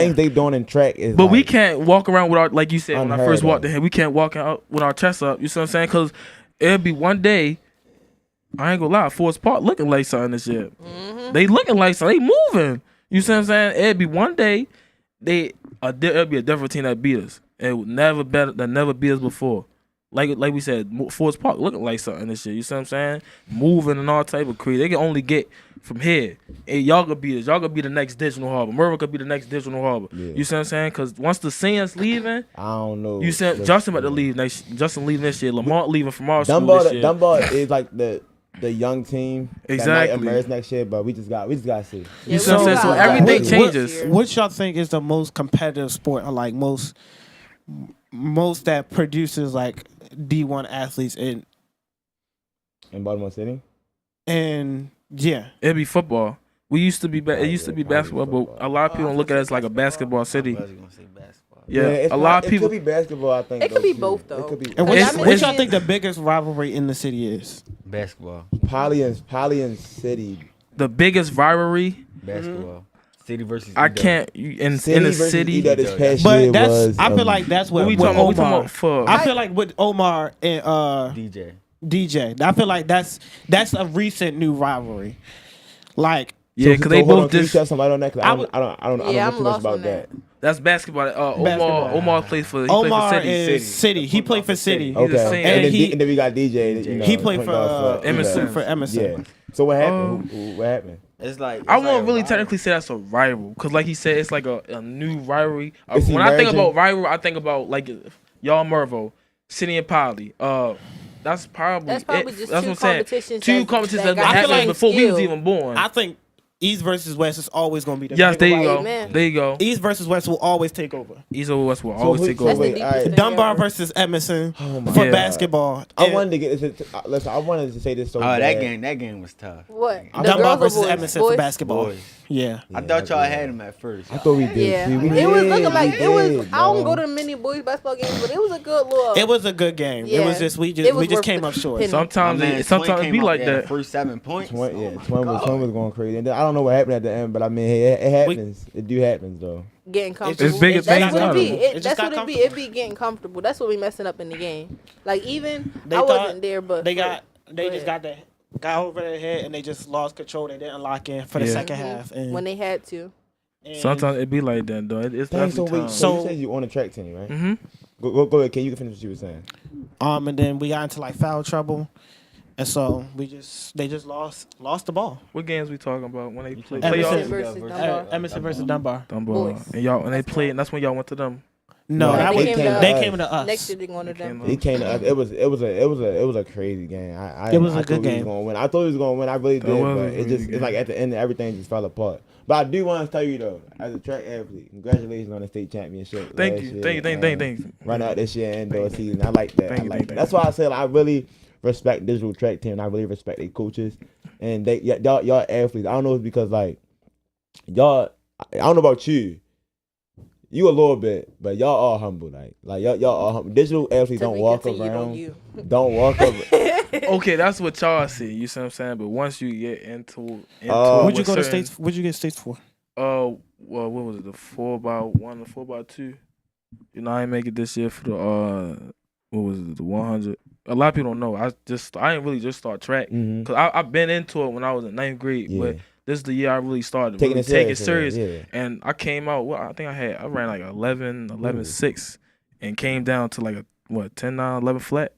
things they doing in track is. But like, we can't walk around with our, like you said, when I first walked in here, we can't walk out with our chest up. You see what I'm saying? Because it'll be one day, I ain't gonna lie, Forest Park looking like something this year. They looking like something. They moving. You see what I'm saying? It'll be one day, it'll be a different team that beat us. It would never beat us before. Like we said, Forest Park looking like something this year. You see what I'm saying? Moving and all type of crazy. They can only get from here. Hey, y'all could be this. Y'all could be the next Digital Harbor. Mervyn could be the next Digital Harbor. Yeah. You see what I'm saying? Because once the Seniors leaving, I don't know. You said Justin about to leave next. Justin leaving this year. Lamont leaving from our school this year. Dunbar is like the young team exactly. that might emerge next year, but we just got to see. You see what I'm saying? So everything changes. What y'all think is the most competitive sport, or like most that produces like D1 athletes in Baltimore City? And yeah, it'd be football. We used to be it used to be basketball, but a lot of people don't look at us like a basketball city. I was gonna say basketball. Yeah, a lot of people. It could be basketball. I think it could be both though. And what y'all think the biggest rivalry in the city is? Basketball. Poly and City. The biggest rivalry. Basketball. City versus. I can't in the city. But that's I feel like that's what we talking about for. I feel like with Omar and DJ. I feel like that's a recent new rivalry. Like yeah, because they both just. Shed somebody on that. I don't know too much about that. That's basketball. Omar plays for. Omar is City. He played for City. Okay, and then we got DJ. You know, he played for Emerson. For Emerson. Yeah. So what happened? What happened? It's like I won't really technically say that's a rival, because like he said, it's like a new rivalry. When I think about rivalry, I think about like y'all Mervo, City and Poly. That's probably just that's what I'm saying. Two competitions that happened before we was even born. I think East versus West is always going to be the yes, there you go. Amen. There you go. East versus West will always take over. East over West will always take over. Dunbar versus Emerson for basketball. I wanted to get this. Listen, I wanted to say this so bad. That game was tough. What? Dunbar versus Emerson for basketball. Yeah. I thought y'all had him at first. I thought we did. Yeah. It was looking like it was. I don't go to many boys basketball games, but it was a good little. It was a good game. Yeah. It was just we just came up short. Sometimes it be like that. First 7 points. Twin was going crazy, and then I don't know what happened at the end, but I mean, it happens. It do happens though. Getting comfortable. It's bigger things. That's what it be. That's what it be. It be getting comfortable. That's what we messing up in the game. Like even I wasn't there, but they just got over their head and they just lost control. They didn't lock in for the second half. And when they had to. Sometimes it be like that though. It's definitely so you said you on the track team, right? Mm-hmm. Go ahead, Kay. You can finish what you were saying. And then we got into like foul trouble. And so they just lost the ball. What games we talking about when they play? Emerson versus Dunbar. And they played, and that's when y'all went to them. No, they came to us. Next year they going to them. They came to us. It was a crazy game. It was a good game. I thought he was going to win. I really did, but it's like at the end everything just fell apart. But I do want to tell you though, as a track athlete, congratulations on the state championship. Thank you. Run out this year indoor season. I like that. That's why I said I really respect digital track team. And I really respect their coaches and y'all athletes. I don't know if it's because like y'all. I don't know about you. You a little bit, but y'all all humble. Like y'all all humble. Digital athletes don't walk around. Don't walk around. Okay, that's what y'all see. You see what I'm saying? But once you get into what'd you go to states? What'd you get states for? Well, what was it? The 4x1, the 4x2. You know, I ain't make it this year for the what was it? The 100. A lot of people don't know. I didn't really just start track because I've been into it when I was in 9th grade, but. This is the year I really started taking it serious. Yeah. And I came out, I think I ran like 11.6 and came down to like a 10.9, 11 flat.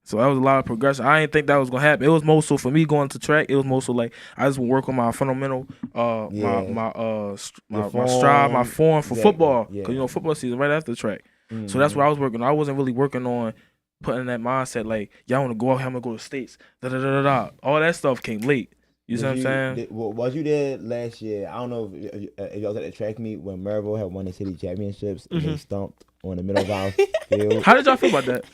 So that was a lot of progression. I didn't think that was going to happen. It was more so for me going to track. It was more so like I just work on my fundamental, my stride, my form for football. Because, football season right after track. Mm-hmm. So that's what I was working on. I wasn't really working on putting that mindset like, y'all want to go out here, I'm going to go to states. All that stuff came late. You see what I'm saying? Was you there last year? I don't know if y'all was at the track meet when Mervo had won the city championships and they stomped on the middle of our field. How did y'all feel about that?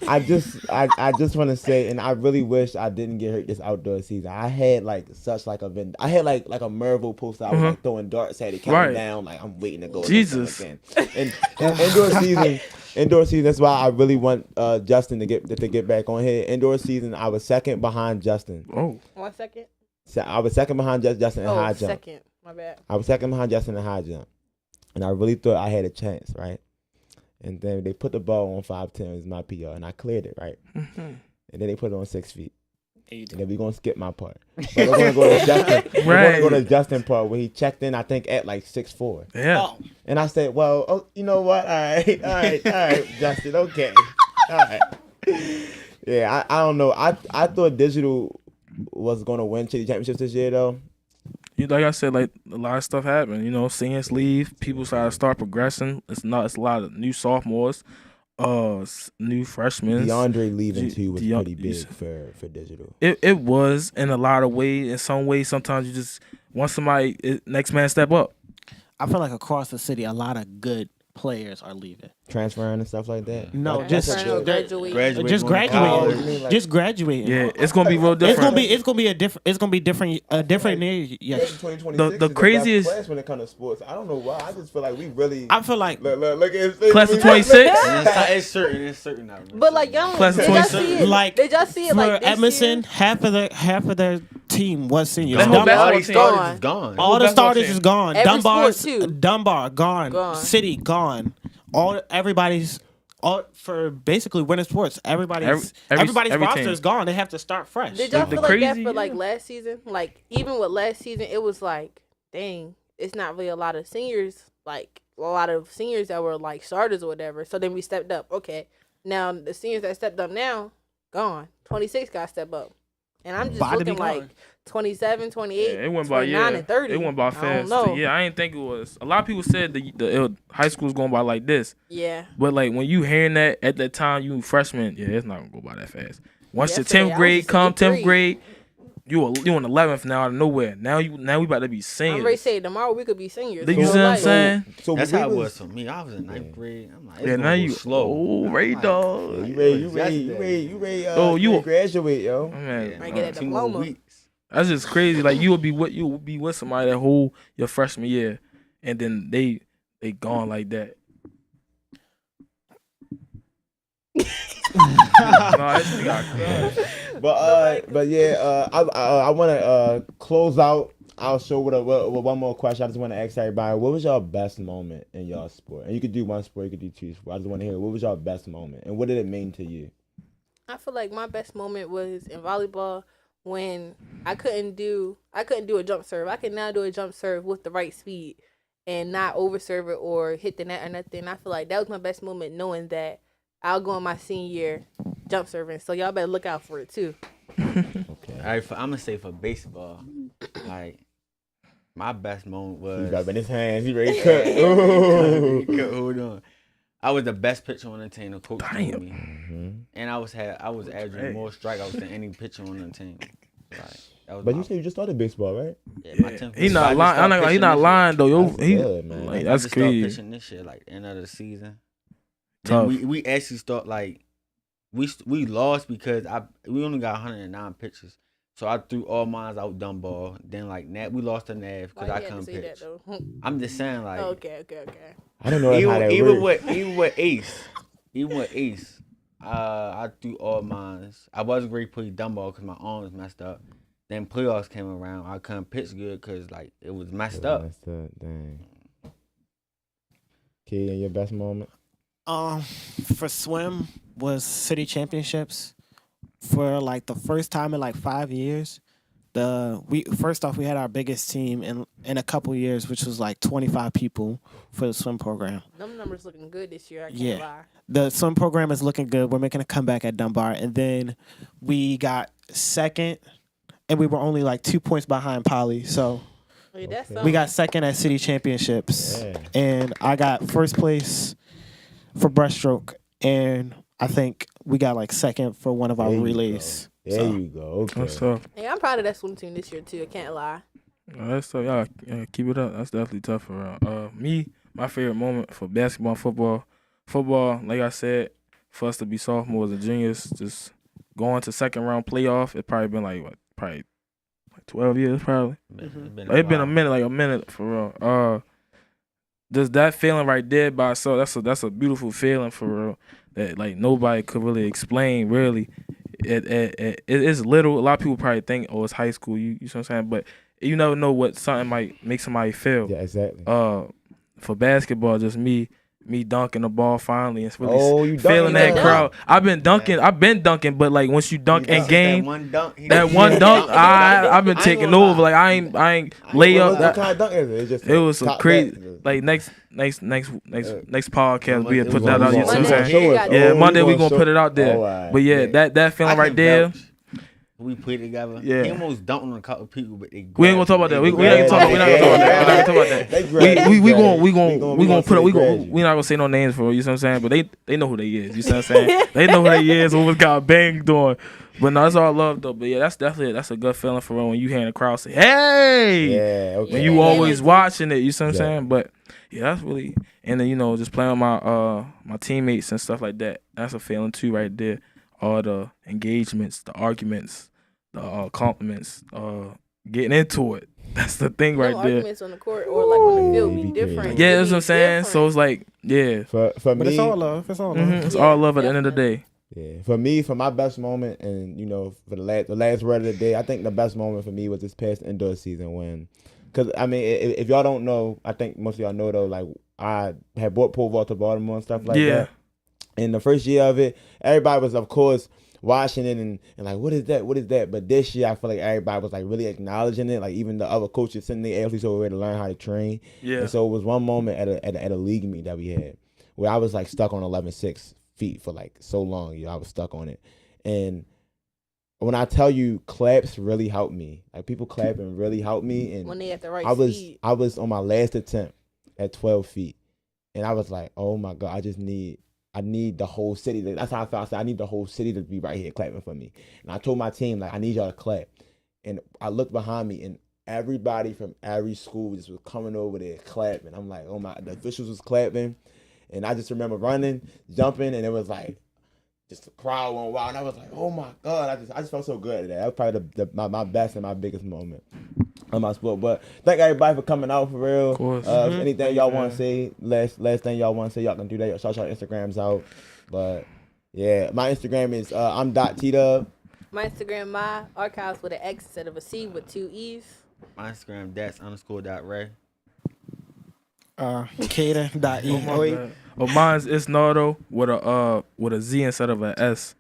I just want to say, and I really wish I didn't get hurt this outdoor season. I had like such like a I had like a Mervo poster. I was like throwing darts at it, counting down like I'm waiting to go. Jesus. And indoor season. That's why I really want Justin to get back on here. Indoor season, I was second behind Justin. Oh, 1 second. So I was second behind Justin in high jump. Second. My bad. I was second behind Justin in high jump. and I really thought I had a chance, right? And then they put the ball on 5'10" as my PR, and I cleared it, right? And then they put it on 6 feet. And then we're gonna skip my part. But we're gonna go to Justin. We're gonna go to Justin part where he checked in, I think, at like 6'4". Yeah. And I said, well, oh, you know what? All right, Justin, okay. All right. Yeah, I don't know. I thought digital was gonna win city championships this year though. Like I said, like a lot of stuff happened. You know, seniors leave, people start progressing. It's a lot of new sophomores, new freshmen. DeAndre leaving too was pretty big for digital. It was in a lot of ways. In some ways, sometimes you just want somebody next man step up. I feel like across the city, a lot of good players are leaving. Transferring and stuff like that. No, Like, just graduate. Just graduating. Just graduating. Yeah, it's gonna be real different. It's gonna be a different year. Yes. 2026 The craziest class when it comes to sports. I don't know why. I just feel like we really. I feel like look at his class of 26. It's certain now. But like y'all, Class of did y'all 26. see it? Like, Did y'all see it for like this Edmondson, year? half of their team was seniors. The whole Dunbar, All basketball these team. starters is gone. all the basketball starters team. is gone. Every sport, too. Dunbar gone. Gone. City gone. Everybody's for basically winter sports. Everybody's every roster team. is gone. They have to start fresh. Did y'all The feel like that crazy- for like last season? Like even with last season, it was like, dang, it's not really a lot of seniors. Like a lot of seniors that were like starters or whatever. So then we stepped up. Okay, now the seniors that stepped up now gone. 26 got to step up, and I'm just About to be looking like gone. 27, 28, Yeah, it went by 29, and 30. It went by I don't fast. know. Yeah, I didn't think it was. A lot of people said the high school was going by like this, Yeah. but like when you hearing that at that time, you freshman, yeah, it's not gonna go by that fast. Once the Yesterday, I 10th was grade just come, in 10th three. grade, you in 11th now out of nowhere. Now we about to be I'm seniors. ready to say tomorrow we could be seniors. You see what So, I'm like, saying? So That's we how it was for me. I was in ninth grade. I'm like, it's Yeah, gonna now go you slow. oh I'm Ray like, dog. You ready? Oh, you- graduate, yo. Man, I get it. 2 more diploma. weeks. that's just crazy. Like you would be with somebody that whole your freshman year, and then they gone like that. No, this nigga got cut. But yeah, I want to close out our show with one more question. I just want to ask everybody, what was your best moment in your sport? And you could do one sport, you could do two sports. I just want to hear, what was your best moment, and what did it mean to you? I feel like my best moment was in volleyball when I couldn't do a jump serve. I can now do a jump serve with the right speed and not over serve it or hit the net or nothing. I feel like that was my best moment, knowing that I'll go in my senior year jump serving. So y'all better look out for it too. Okay. All right, I'm gonna say for baseball, like my best moment was. He's got it in his hands. He ready to cut. Ooh. Hold on. I was the best pitcher on the team. The coach told Damn. me, Mm-hmm. and I was averaging more strikeouts than any pitcher on the team. Like, that was But my- you said you just started baseball, right? yeah, my 10th He grade. not I just lying. started I'm not he pitching not this year. lying though. Yo, That's he good, man. like I that's just started crazy. pitching this year, like end of the season. Tough. Then we actually start like we lost because we only got 109 pitches. So I threw all mines out Dunbar. Then like we lost to Nav because Why I you had to couldn't say that, pitch. though? I'm just saying like Okay. I don't know how that even works. with Ace, I threw all mines. I wasn't ready to play Dunbar because my arm was messed up. Then playoffs came around. I couldn't pitch good because like it was messed up. Messed up, dang. Key, in your best moment? For swim was city championships for like the first time in like 5 years. First off we had our biggest team in a couple years, which was like 25 people for the swim program. Them numbers looking good this year. I can't Yeah. lie. The swim program is looking good. We're making a comeback at Dunbar, and then we got second, and we were only like 2 points behind Poly. So Wait, that's Okay. something. we got second at city championships, Yeah. and I got first place for breaststroke, and I think we got like second for one of our There you relays. There So, you go. Okay. That's tough. Hey, I'm proud of that swim team this year too. I can't lie. That's tough. Y'all keep it up. That's definitely tough for me. My favorite moment for basketball, football. Like I said, for us to be sophomores and juniors, just going to second round playoff. It probably been like 12 years probably. It's been It's been while. a minute for real. Just that feeling right there by itself. That's a beautiful feeling for real. That like nobody could really explain. Really, it is little. A lot of people probably think, oh, it's high school. You know what I'm saying? But you never know what something might make somebody feel. Yeah, exactly. for basketball, just me dunking the ball finally. It's really you feeling dunking that now? crowd. I've been dunking, but like once you dunk in game, That one dunk. I've been taking over. Like I ain't lay up. What kind of dunk is it? It's just It was some top crazy. back. Like next podcast, we put We that gonna- out. You know what I'm Monday. saying? Yeah, Yeah, Oh, Monday we gonna show- put it out there. Oh, all right. But yeah, that feeling right there. We played together. Yeah. He almost dunked on a couple people, but they. We ain't gonna talk about that. We Yeah, ain't talking. We not gonna talk about that. We not gonna talk about that. They grab- We gonna put up. We grab you. not gonna say no names for you. You know what I'm saying? But they know who they is. You know what I'm saying? They know who they is. What was got banged on. But no, that's all love though. But yeah, that's a good feeling for real when you hearing the crowd say, "Hey!" Yeah, okay. When you always watching it. You know what I'm Yeah. saying? But yeah, that's really, and then just playing with my teammates and stuff like that. That's a feeling too right there. All the engagements, the arguments, the compliments, getting into it. That's the thing right there. Arguments on the court or like on the field be Ooh, different. Yeah, It that's be what I'm saying. different. So it's like, yeah, For But me, it's all love. It's all love. it's Yeah, all love at the end of the day. yeah, for me, for my best moment, and for the last word of the day, I think the best moment for me was this past indoor season when, because I mean, if y'all don't know, I think most of y'all know though, like I had bought pole vault to Baltimore and stuff like that. In the first year of it, everybody was of course watching it and like, what is that? But this year, I feel like everybody was like really acknowledging it. Like even the other coaches sending the athletes over there to learn how to train. Yeah. And so it was one moment at a league meet that we had where I was like stuck on 11.6 feet for like so long. I was stuck on it. And when I tell you claps really helped me, like people clapping really helped me. And when they at the right I speed. was on my last attempt at 12 feet. And I was like, oh my God, I need the whole city. That's how I felt. I said, I need the whole city to be right here clapping for me. And I told my team, like, I need y'all to clap. And I looked behind me, and everybody from every school just was coming over there clapping. I'm like, oh my, the officials was clapping. And I just remember running, jumping, and it was like, just the crowd went wild. And I was like, oh my God, I just felt so good at that. That was probably my best and my biggest moment on my sport. But thank everybody for coming out for real. Of course. If anything y'all want to say, last thing y'all want to say, y'all can do that. Shout your Instagrams out. But yeah, my Instagram is I'm .tdub. My Instagram, my archives with an X instead of a C with 2 E's. My Instagram, that's_.ray. Kaden.e. Oh, my God. Oh, mine's Isnardo with a Z instead of an S.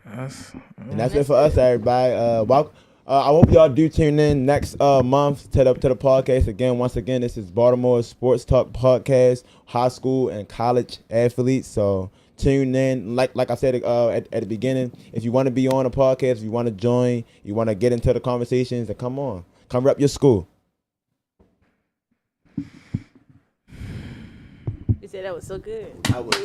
And that's it for us, everybody. I hope y'all do tune in next month to the podcast again. Once again, this is Baltimore Sports Talk Podcast, high school and college athletes. So tune in. Like I said at the beginning, if you want to be on a podcast, if you want to join, you want to get into the conversations, then come on, come rep your school. You said that was so good. I was